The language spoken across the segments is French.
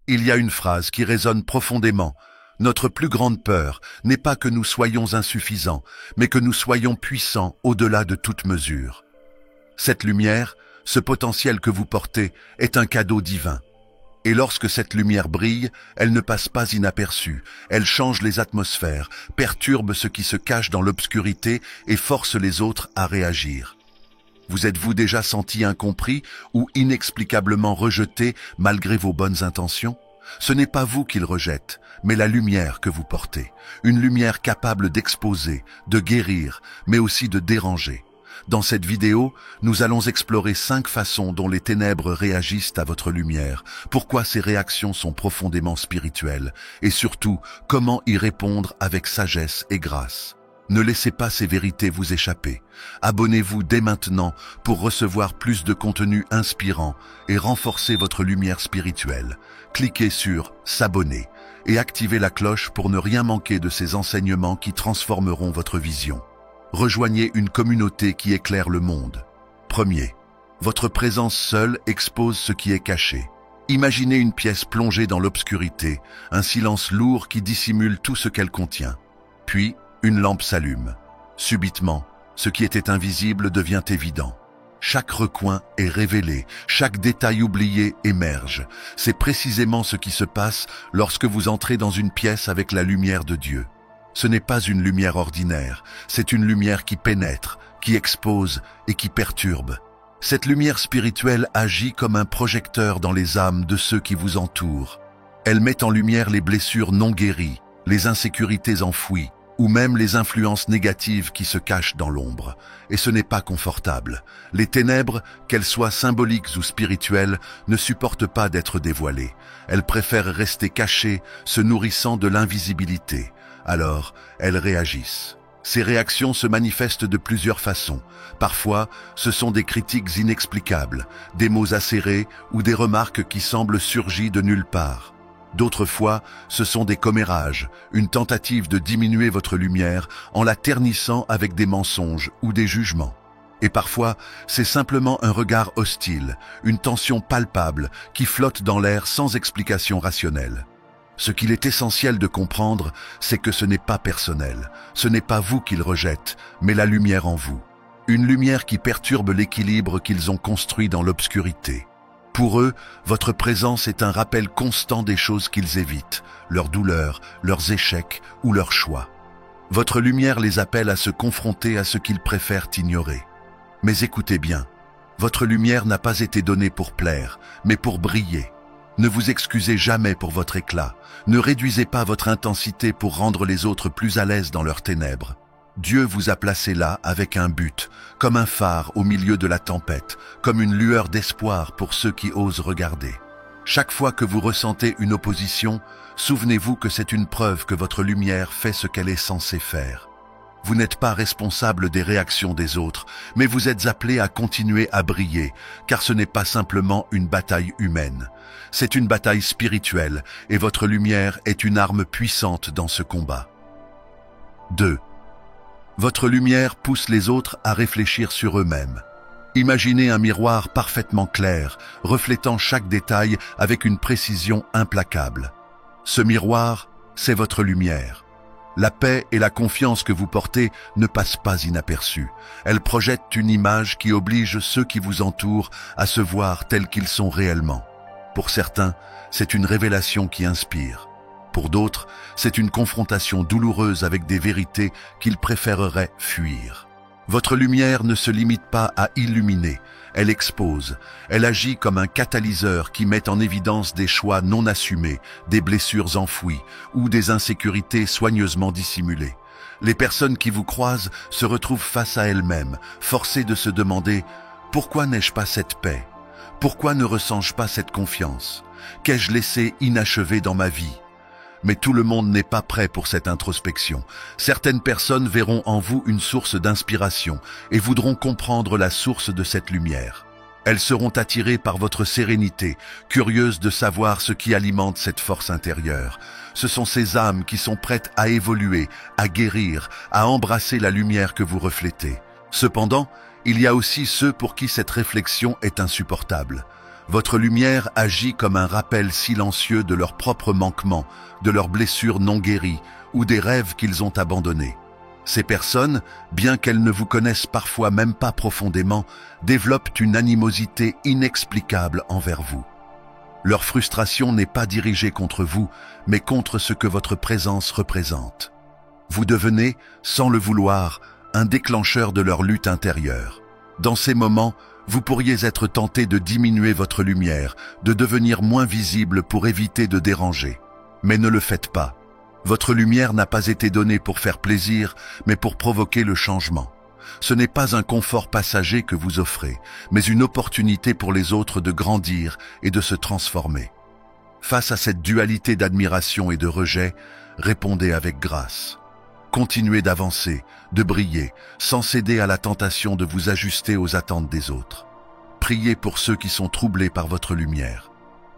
Il y a une phrase qui résonne profondément. Notre plus grande peur n'est pas que nous soyons insuffisants, mais que nous soyons puissants au-delà de toute mesure. Cette lumière, ce potentiel que vous portez, est un cadeau divin. Et lorsque cette lumière brille, elle ne passe pas inaperçue, elle change les atmosphères, perturbe ce qui se cache dans l'obscurité et force les autres à réagir. Vous êtes-vous déjà senti incompris ou inexplicablement rejeté malgré vos bonnes intentions? Ce n'est pas vous qu'ils rejettent, mais la lumière que vous portez. Une lumière capable d'exposer, de guérir, mais aussi de déranger. Dans cette vidéo, nous allons explorer 5 façons dont les ténèbres réagissent à votre lumière, pourquoi ces réactions sont profondément spirituelles, et surtout, comment y répondre avec sagesse et grâce. Ne laissez pas ces vérités vous échapper. Abonnez-vous dès maintenant pour recevoir plus de contenu inspirant et renforcer votre lumière spirituelle. Cliquez sur « S'abonner » et activez la cloche pour ne rien manquer de ces enseignements qui transformeront votre vision. Rejoignez une communauté qui éclaire le monde. Premier, votre présence seule expose ce qui est caché. Imaginez une pièce plongée dans l'obscurité, un silence lourd qui dissimule tout ce qu'elle contient. Puis, une lampe s'allume. Subitement, ce qui était invisible devient évident. Chaque recoin est révélé, chaque détail oublié émerge. C'est précisément ce qui se passe lorsque vous entrez dans une pièce avec la lumière de Dieu. Ce n'est pas une lumière ordinaire, c'est une lumière qui pénètre, qui expose et qui perturbe. Cette lumière spirituelle agit comme un projecteur dans les âmes de ceux qui vous entourent. Elle met en lumière les blessures non guéries, les insécurités enfouies, ou même les influences négatives qui se cachent dans l'ombre. Et ce n'est pas confortable. Les ténèbres, qu'elles soient symboliques ou spirituelles, ne supportent pas d'être dévoilées. Elles préfèrent rester cachées, se nourrissant de l'invisibilité. Alors, elles réagissent. Ces réactions se manifestent de plusieurs façons. Parfois, ce sont des critiques inexplicables, des mots acérés ou des remarques qui semblent surgir de nulle part. D'autres fois, ce sont des commérages, une tentative de diminuer votre lumière en la ternissant avec des mensonges ou des jugements. Et parfois, c'est simplement un regard hostile, une tension palpable qui flotte dans l'air sans explication rationnelle. Ce qu'il est essentiel de comprendre, c'est que ce n'est pas personnel. Ce n'est pas vous qu'ils rejettent, mais la lumière en vous. Une lumière qui perturbe l'équilibre qu'ils ont construit dans l'obscurité. Pour eux, votre présence est un rappel constant des choses qu'ils évitent, leurs douleurs, leurs échecs ou leurs choix. Votre lumière les appelle à se confronter à ce qu'ils préfèrent ignorer. Mais écoutez bien, votre lumière n'a pas été donnée pour plaire, mais pour briller. Ne vous excusez jamais pour votre éclat. Ne réduisez pas votre intensité pour rendre les autres plus à l'aise dans leurs ténèbres. Dieu vous a placé là avec un but, comme un phare au milieu de la tempête, comme une lueur d'espoir pour ceux qui osent regarder. Chaque fois que vous ressentez une opposition, souvenez-vous que c'est une preuve que votre lumière fait ce qu'elle est censée faire. Vous n'êtes pas responsable des réactions des autres, mais vous êtes appelé à continuer à briller, car ce n'est pas simplement une bataille humaine. C'est une bataille spirituelle, et votre lumière est une arme puissante dans ce combat. 2. Votre lumière pousse les autres à réfléchir sur eux-mêmes. Imaginez un miroir parfaitement clair, reflétant chaque détail avec une précision implacable. Ce miroir, c'est votre lumière. La paix et la confiance que vous portez ne passent pas inaperçues. Elles projettent une image qui oblige ceux qui vous entourent à se voir tels qu'ils sont réellement. Pour certains, c'est une révélation qui inspire. Pour d'autres, c'est une confrontation douloureuse avec des vérités qu'ils préféreraient fuir. Votre lumière ne se limite pas à illuminer, elle expose, elle agit comme un catalyseur qui met en évidence des choix non assumés, des blessures enfouies ou des insécurités soigneusement dissimulées. Les personnes qui vous croisent se retrouvent face à elles-mêmes, forcées de se demander « Pourquoi n'ai-je pas cette paix ? Pourquoi ne ressens-je pas cette confiance ? Qu'ai-je laissé inachevé dans ma vie ?» Mais tout le monde n'est pas prêt pour cette introspection. Certaines personnes verront en vous une source d'inspiration et voudront comprendre la source de cette lumière. Elles seront attirées par votre sérénité, curieuses de savoir ce qui alimente cette force intérieure. Ce sont ces âmes qui sont prêtes à évoluer, à guérir, à embrasser la lumière que vous reflétez. Cependant, il y a aussi ceux pour qui cette réflexion est insupportable. Votre lumière agit comme un rappel silencieux de leurs propres manquements, de leurs blessures non guéries ou des rêves qu'ils ont abandonnés. Ces personnes, bien qu'elles ne vous connaissent parfois même pas profondément, développent une animosité inexplicable envers vous. Leur frustration n'est pas dirigée contre vous, mais contre ce que votre présence représente. Vous devenez, sans le vouloir, un déclencheur de leur lutte intérieure. Dans ces moments, vous pourriez être tenté de diminuer votre lumière, de devenir moins visible pour éviter de déranger. Mais ne le faites pas. Votre lumière n'a pas été donnée pour faire plaisir, mais pour provoquer le changement. Ce n'est pas un confort passager que vous offrez, mais une opportunité pour les autres de grandir et de se transformer. Face à cette dualité d'admiration et de rejet, répondez avec grâce. Continuez d'avancer, de briller, sans céder à la tentation de vous ajuster aux attentes des autres. Priez pour ceux qui sont troublés par votre lumière.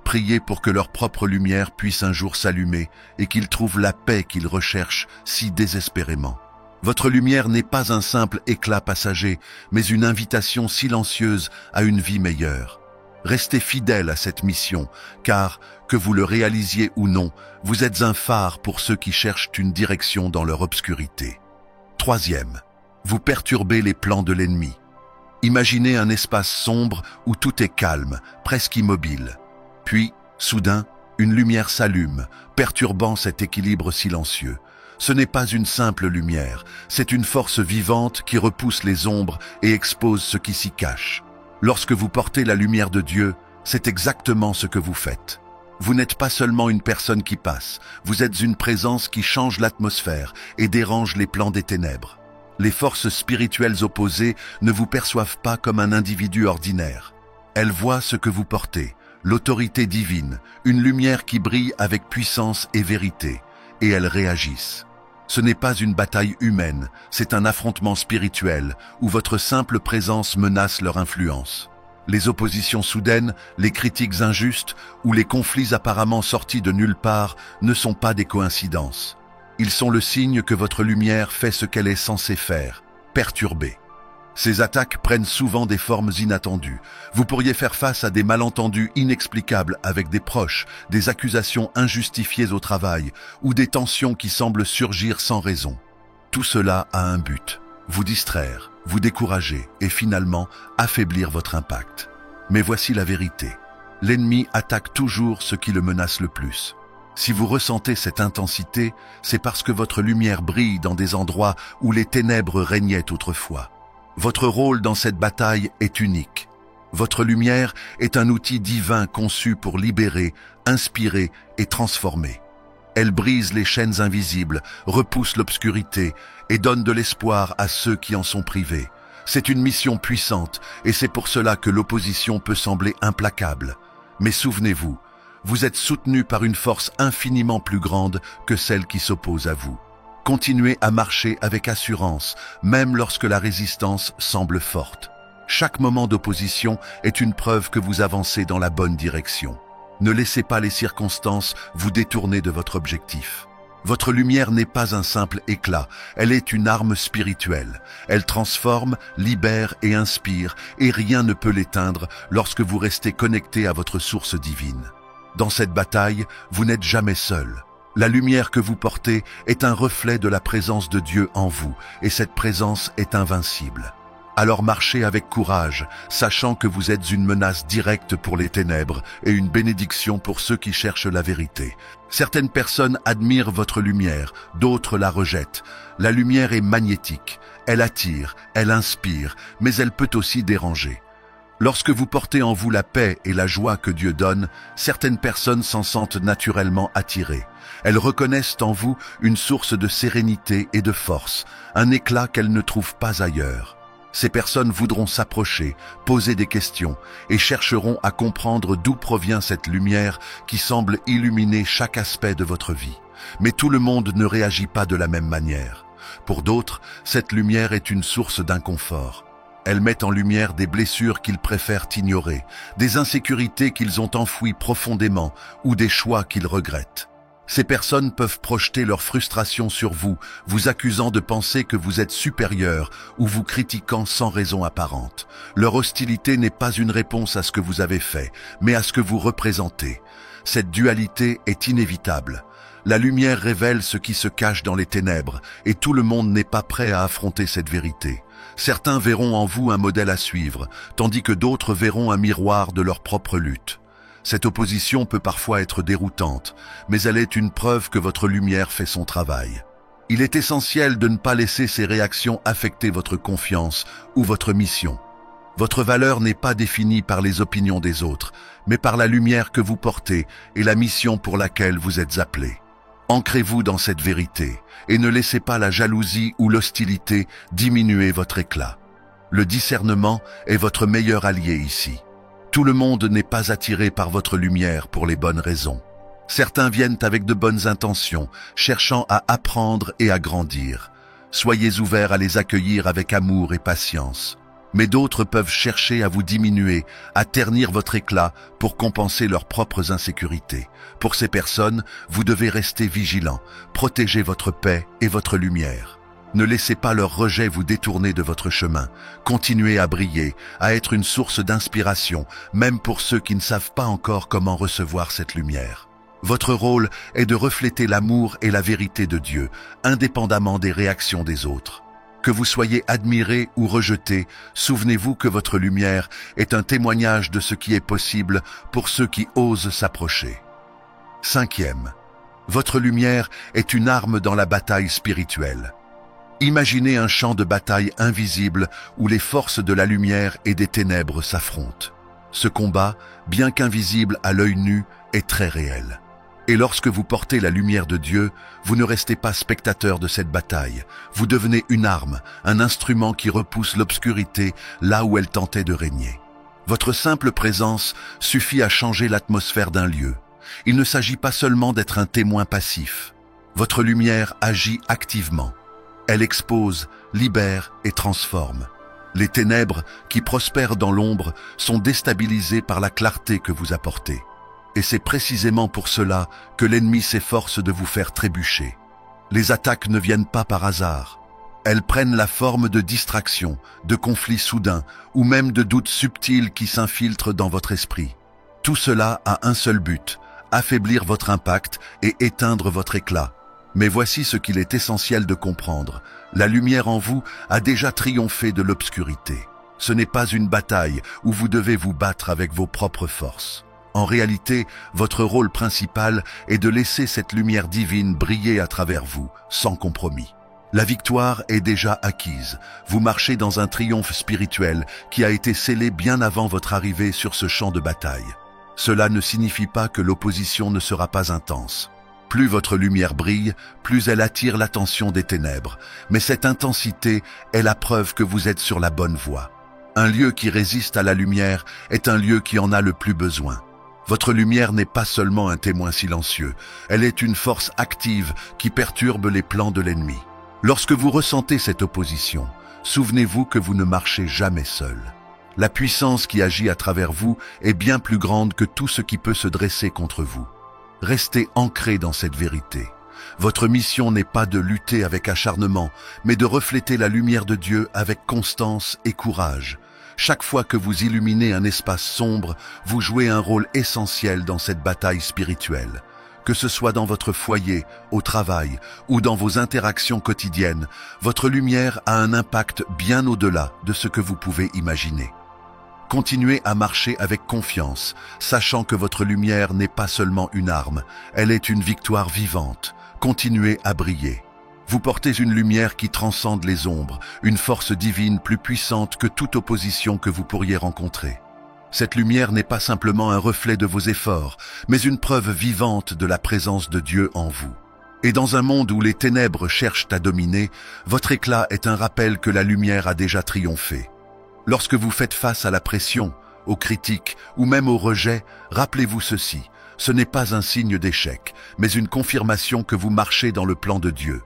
Priez pour que leur propre lumière puisse un jour s'allumer et qu'ils trouvent la paix qu'ils recherchent si désespérément. Votre lumière n'est pas un simple éclat passager, mais une invitation silencieuse à une vie meilleure. Restez fidèle à cette mission, car, que vous le réalisiez ou non, vous êtes un phare pour ceux qui cherchent une direction dans leur obscurité. Troisième, vous perturbez les plans de l'ennemi. Imaginez un espace sombre où tout est calme, presque immobile. Puis, soudain, une lumière s'allume, perturbant cet équilibre silencieux. Ce n'est pas une simple lumière, c'est une force vivante qui repousse les ombres et expose ce qui s'y cache. Lorsque vous portez la lumière de Dieu, c'est exactement ce que vous faites. Vous n'êtes pas seulement une personne qui passe, vous êtes une présence qui change l'atmosphère et dérange les plans des ténèbres. Les forces spirituelles opposées ne vous perçoivent pas comme un individu ordinaire. Elles voient ce que vous portez, l'autorité divine, une lumière qui brille avec puissance et vérité, et elles réagissent. Ce n'est pas une bataille humaine, c'est un affrontement spirituel où votre simple présence menace leur influence. Les oppositions soudaines, les critiques injustes ou les conflits apparemment sortis de nulle part ne sont pas des coïncidences. Ils sont le signe que votre lumière fait ce qu'elle est censée faire, perturber. Ces attaques prennent souvent des formes inattendues. Vous pourriez faire face à des malentendus inexplicables avec des proches, des accusations injustifiées au travail ou des tensions qui semblent surgir sans raison. Tout cela a un but, vous distraire, vous décourager et finalement affaiblir votre impact. Mais voici la vérité. L'ennemi attaque toujours ce qui le menace le plus. Si vous ressentez cette intensité, c'est parce que votre lumière brille dans des endroits où les ténèbres régnaient autrefois. Votre rôle dans cette bataille est unique. Votre lumière est un outil divin conçu pour libérer, inspirer et transformer. Elle brise les chaînes invisibles, repousse l'obscurité et donne de l'espoir à ceux qui en sont privés. C'est une mission puissante et c'est pour cela que l'opposition peut sembler implacable. Mais souvenez-vous, vous êtes soutenu par une force infiniment plus grande que celle qui s'oppose à vous. Continuez à marcher avec assurance, même lorsque la résistance semble forte. Chaque moment d'opposition est une preuve que vous avancez dans la bonne direction. Ne laissez pas les circonstances vous détourner de votre objectif. Votre lumière n'est pas un simple éclat, elle est une arme spirituelle. Elle transforme, libère et inspire, et rien ne peut l'éteindre lorsque vous restez connecté à votre source divine. Dans cette bataille, vous n'êtes jamais seul. La lumière que vous portez est un reflet de la présence de Dieu en vous, et cette présence est invincible. Alors marchez avec courage, sachant que vous êtes une menace directe pour les ténèbres et une bénédiction pour ceux qui cherchent la vérité. Certaines personnes admirent votre lumière, d'autres la rejettent. La lumière est magnétique, elle attire, elle inspire, mais elle peut aussi déranger. Lorsque vous portez en vous la paix et la joie que Dieu donne, certaines personnes s'en sentent naturellement attirées. Elles reconnaissent en vous une source de sérénité et de force, un éclat qu'elles ne trouvent pas ailleurs. Ces personnes voudront s'approcher, poser des questions et chercheront à comprendre d'où provient cette lumière qui semble illuminer chaque aspect de votre vie. Mais tout le monde ne réagit pas de la même manière. Pour d'autres, cette lumière est une source d'inconfort. Elle met en lumière des blessures qu'ils préfèrent ignorer, des insécurités qu'ils ont enfouies profondément ou des choix qu'ils regrettent. Ces personnes peuvent projeter leur frustration sur vous, vous accusant de penser que vous êtes supérieur ou vous critiquant sans raison apparente. Leur hostilité n'est pas une réponse à ce que vous avez fait, mais à ce que vous représentez. Cette dualité est inévitable. La lumière révèle ce qui se cache dans les ténèbres, et tout le monde n'est pas prêt à affronter cette vérité. Certains verront en vous un modèle à suivre, tandis que d'autres verront un miroir de leur propre lutte. Cette opposition peut parfois être déroutante, mais elle est une preuve que votre lumière fait son travail. Il est essentiel de ne pas laisser ces réactions affecter votre confiance ou votre mission. Votre valeur n'est pas définie par les opinions des autres, mais par la lumière que vous portez et la mission pour laquelle vous êtes appelé. Ancrez-vous dans cette vérité et ne laissez pas la jalousie ou l'hostilité diminuer votre éclat. Le discernement est votre meilleur allié ici. Tout le monde n'est pas attiré par votre lumière pour les bonnes raisons. Certains viennent avec de bonnes intentions, cherchant à apprendre et à grandir. Soyez ouverts à les accueillir avec amour et patience. Mais d'autres peuvent chercher à vous diminuer, à ternir votre éclat pour compenser leurs propres insécurités. Pour ces personnes, vous devez rester vigilant, protéger votre paix et votre lumière. Ne laissez pas leur rejet vous détourner de votre chemin. Continuez à briller, à être une source d'inspiration, même pour ceux qui ne savent pas encore comment recevoir cette lumière. Votre rôle est de refléter l'amour et la vérité de Dieu, indépendamment des réactions des autres. Que vous soyez admiré ou rejeté, souvenez-vous que votre lumière est un témoignage de ce qui est possible pour ceux qui osent s'approcher. 5e. Votre lumière est une arme dans la bataille spirituelle. Imaginez un champ de bataille invisible où les forces de la lumière et des ténèbres s'affrontent. Ce combat, bien qu'invisible à l'œil nu, est très réel. Et lorsque vous portez la lumière de Dieu, vous ne restez pas spectateur de cette bataille. Vous devenez une arme, un instrument qui repousse l'obscurité là où elle tentait de régner. Votre simple présence suffit à changer l'atmosphère d'un lieu. Il ne s'agit pas seulement d'être un témoin passif. Votre lumière agit activement. Elle expose, libère et transforme. Les ténèbres qui prospèrent dans l'ombre sont déstabilisées par la clarté que vous apportez. Et c'est précisément pour cela que l'ennemi s'efforce de vous faire trébucher. Les attaques ne viennent pas par hasard. Elles prennent la forme de distractions, de conflits soudains ou même de doutes subtils qui s'infiltrent dans votre esprit. Tout cela a un seul but, affaiblir votre impact et éteindre votre éclat. Mais voici ce qu'il est essentiel de comprendre. La lumière en vous a déjà triomphé de l'obscurité. Ce n'est pas une bataille où vous devez vous battre avec vos propres forces. En réalité, votre rôle principal est de laisser cette lumière divine briller à travers vous, sans compromis. La victoire est déjà acquise. Vous marchez dans un triomphe spirituel qui a été scellé bien avant votre arrivée sur ce champ de bataille. Cela ne signifie pas que l'opposition ne sera pas intense. Plus votre lumière brille, plus elle attire l'attention des ténèbres. Mais cette intensité est la preuve que vous êtes sur la bonne voie. Un lieu qui résiste à la lumière est un lieu qui en a le plus besoin. Votre lumière n'est pas seulement un témoin silencieux, elle est une force active qui perturbe les plans de l'ennemi. Lorsque vous ressentez cette opposition, souvenez-vous que vous ne marchez jamais seul. La puissance qui agit à travers vous est bien plus grande que tout ce qui peut se dresser contre vous. Restez ancré dans cette vérité. Votre mission n'est pas de lutter avec acharnement, mais de refléter la lumière de Dieu avec constance et courage. Chaque fois que vous illuminez un espace sombre, vous jouez un rôle essentiel dans cette bataille spirituelle. Que ce soit dans votre foyer, au travail ou dans vos interactions quotidiennes, votre lumière a un impact bien au-delà de ce que vous pouvez imaginer. Continuez à marcher avec confiance, sachant que votre lumière n'est pas seulement une arme, elle est une victoire vivante. Continuez à briller. Vous portez une lumière qui transcende les ombres, une force divine plus puissante que toute opposition que vous pourriez rencontrer. Cette lumière n'est pas simplement un reflet de vos efforts, mais une preuve vivante de la présence de Dieu en vous. Et dans un monde où les ténèbres cherchent à dominer, votre éclat est un rappel que la lumière a déjà triomphé. Lorsque vous faites face à la pression, aux critiques ou même au rejet, rappelez-vous ceci. Ce n'est pas un signe d'échec, mais une confirmation que vous marchez dans le plan de Dieu.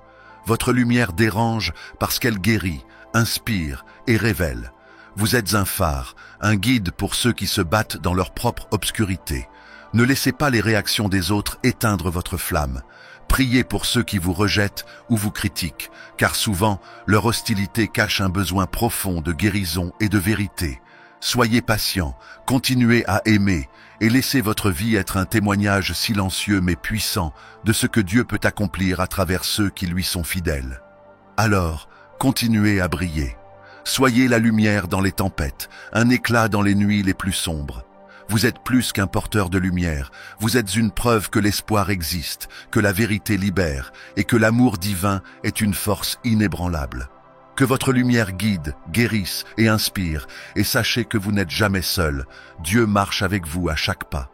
Votre lumière dérange parce qu'elle guérit, inspire et révèle. Vous êtes un phare, un guide pour ceux qui se battent dans leur propre obscurité. Ne laissez pas les réactions des autres éteindre votre flamme. Priez pour ceux qui vous rejettent ou vous critiquent, car souvent, leur hostilité cache un besoin profond de guérison et de vérité. Soyez patient, continuez à aimer et laissez votre vie être un témoignage silencieux mais puissant de ce que Dieu peut accomplir à travers ceux qui lui sont fidèles. Alors, continuez à briller. Soyez la lumière dans les tempêtes, un éclat dans les nuits les plus sombres. Vous êtes plus qu'un porteur de lumière, vous êtes une preuve que l'espoir existe, que la vérité libère et que l'amour divin est une force inébranlable. Que votre lumière guide, guérisse et inspire, et sachez que vous n'êtes jamais seul. Dieu marche avec vous à chaque pas.